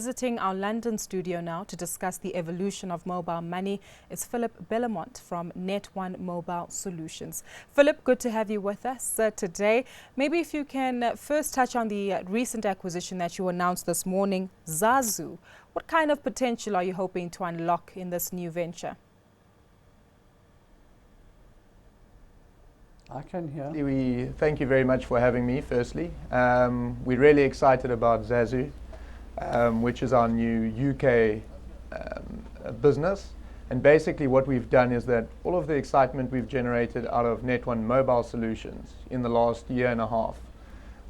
Visiting our London studio now to discuss the evolution of mobile money is Philip Belamant from Net1 Mobile Solutions. Philip, good to have you with us today. Maybe if you can first touch on the recent acquisition that you announced this morning, Zazu. What kind of potential are you hoping to unlock in this new venture? I can hear. We thank you very much for having me, firstly. We're really excited about Zazu, which is our new UK business. And basically what we've done is that all of the excitement we've generated out of Net1 Mobile Solutions in the last year and a half,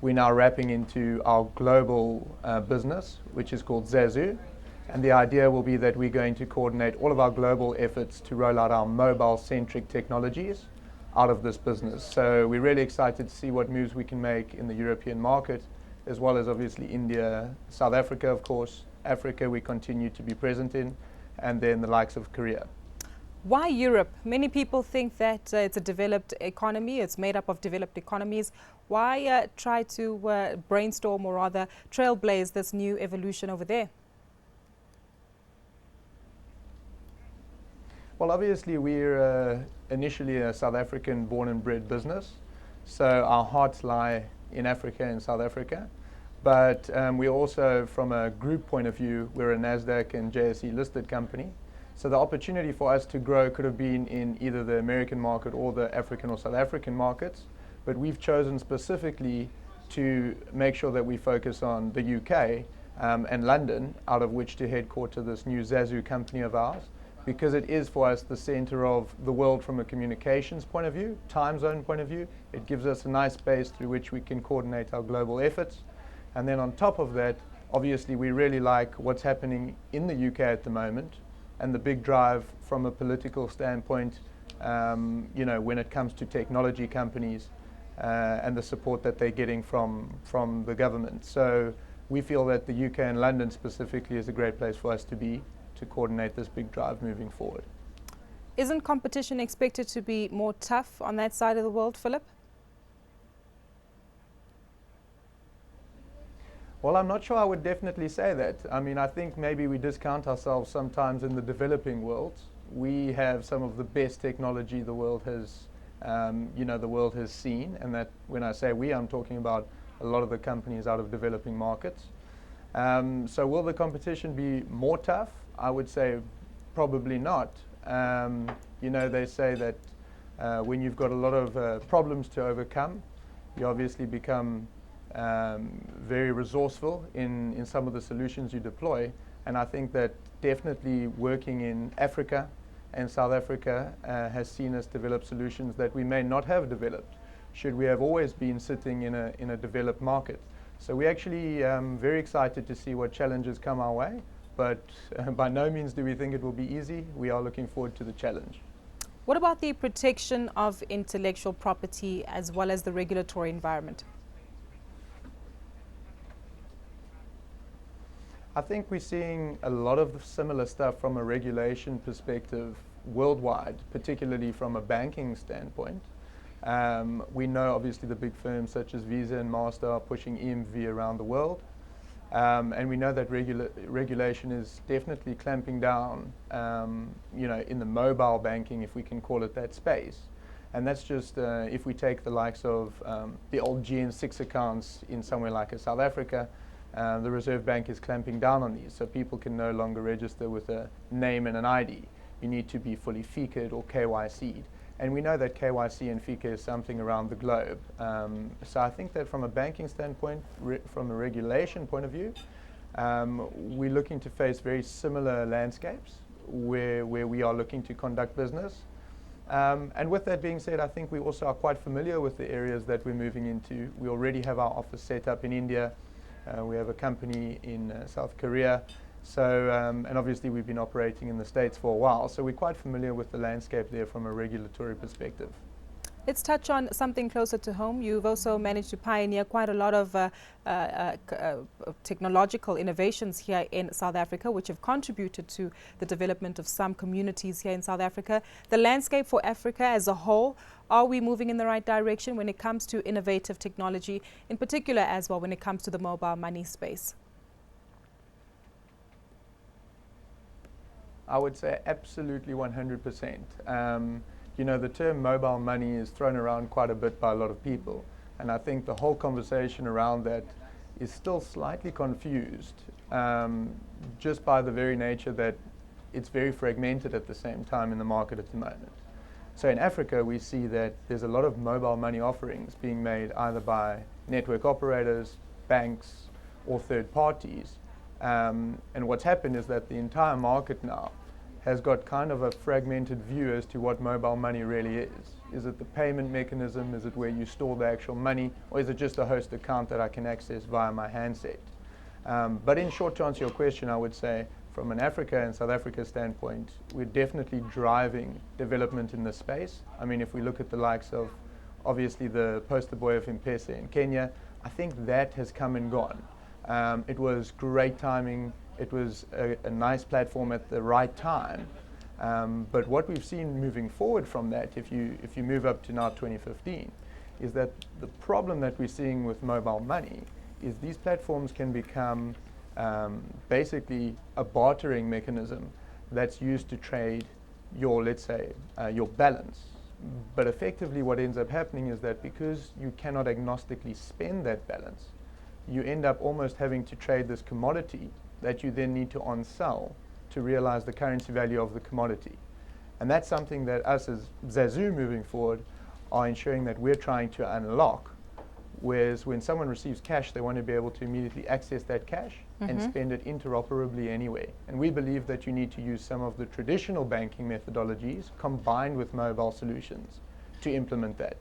we're now wrapping into our global business, which is called Zazu. And the idea will be that we're going to coordinate all of our global efforts to roll out our mobile-centric technologies out of this business. So we're really excited to see what moves we can make in the European market, as well as obviously India, South Africa, of course. Africa we continue to be present in, and then the likes of Korea. Why Europe? Many people think that it's a developed economy, it's made up of developed economies. Why try to brainstorm, or rather trailblaze, this new evolution over there? Well, obviously we're initially a South African born and bred business, so our hearts lie in Africa and South Africa. But we also, from a group point of view, we're a NASDAQ and JSE listed company. So the opportunity for us to grow could have been in either the American market or the African or South African markets. But we've chosen specifically to make sure that we focus on the UK and London, out of which to headquarter this new Zazu company of ours, because it is for us the center of the world from a communications point of view, time zone point of view. It gives us a nice base through which we can coordinate our global efforts. And then on top of that, obviously we really like what's happening in the UK at the moment, and the big drive from a political standpoint, when it comes to technology companies and the support that they're getting from the government. So we feel that the UK and London specifically is a great place for us to be, to coordinate this big drive moving forward. Isn't competition expected to be more tough on that side of the world, Philip? Well, I'm not sure I would definitely say that. I mean, I think maybe we discount ourselves sometimes in the developing world. We have some of the best technology the world has, the world has seen, and that when I say we, I'm talking about a lot of the companies out of developing markets. So will the competition be more tough? I would say probably not. They say that when you've got a lot of problems to overcome, you obviously become very resourceful in some of the solutions you deploy. And I think that definitely working in Africa and South Africa has seen us develop solutions that we may not have developed should we have always been sitting in a developed market. So we're actually very excited to see what challenges come our way, but by no means do we think it will be easy. We are looking forward to the challenge. What about the protection of intellectual property as well as the regulatory environment? I think we're seeing a lot of similar stuff from a regulation perspective worldwide, particularly from a banking standpoint. We know obviously the big firms such as Visa and Master are pushing EMV around the world. And we know that regulation is definitely clamping down, in the mobile banking, if we can call it that space. And that's just if we take the likes of the old GN6 accounts in somewhere like a South Africa, the Reserve Bank is clamping down on these. So people can no longer register with a name and an ID. You need to be fully FICA'd or KYC'd. And we know that KYC and FICA is something around the globe. So I think that from a banking standpoint, from a regulation point of view, we're looking to face very similar landscapes where we are looking to conduct business. And with that being said, I think we also are quite familiar with the areas that we're moving into. We already have our office set up in India. We have a company in South Korea. So, and obviously we've been operating in the States for a while, so we're quite familiar with the landscape there from a regulatory perspective. Let's touch on something closer to home. You've also managed to pioneer quite a lot of technological innovations here in South Africa, which have contributed to the development of some communities here in South Africa. The landscape for Africa as a whole, are we moving in the right direction when it comes to innovative technology, in particular as well when it comes to the mobile money space? I would say absolutely 100%. You know, the term mobile money is thrown around quite a bit by a lot of people, and I think the whole conversation around that is still slightly confused, just by the very nature that it's very fragmented at the same time in the market at the moment. So in Africa, we see that there's a lot of mobile money offerings being made either by network operators, banks, or third parties. And what's happened is that the entire market now has got kind of a fragmented view as to what mobile money really is. Is it the payment mechanism? Is it where you store the actual money? Or is it just a host account that I can access via my handset? But in short, to answer your question, I would say from an Africa and South Africa standpoint, we're definitely driving development in this space. I mean, if we look at the likes of obviously the poster boy of M-Pesa in Kenya, I think that has come and gone. It was great timing. It was a nice platform at the right time. But what we've seen moving forward from that, if you move up to now 2015, is that the problem that we're seeing with mobile money is these platforms can become basically a bartering mechanism that's used to trade your, let's say, your balance. But effectively what ends up happening is that because you cannot agnostically spend that balance, you end up almost having to trade this commodity that you then need to on-sell to realize the currency value of the commodity. And that's something that us as Zazu moving forward are ensuring that we're trying to unlock, whereas when someone receives cash, they want to be able to immediately access that cash and spend it interoperably anyway. And we believe that you need to use some of the traditional banking methodologies combined with mobile solutions to implement that.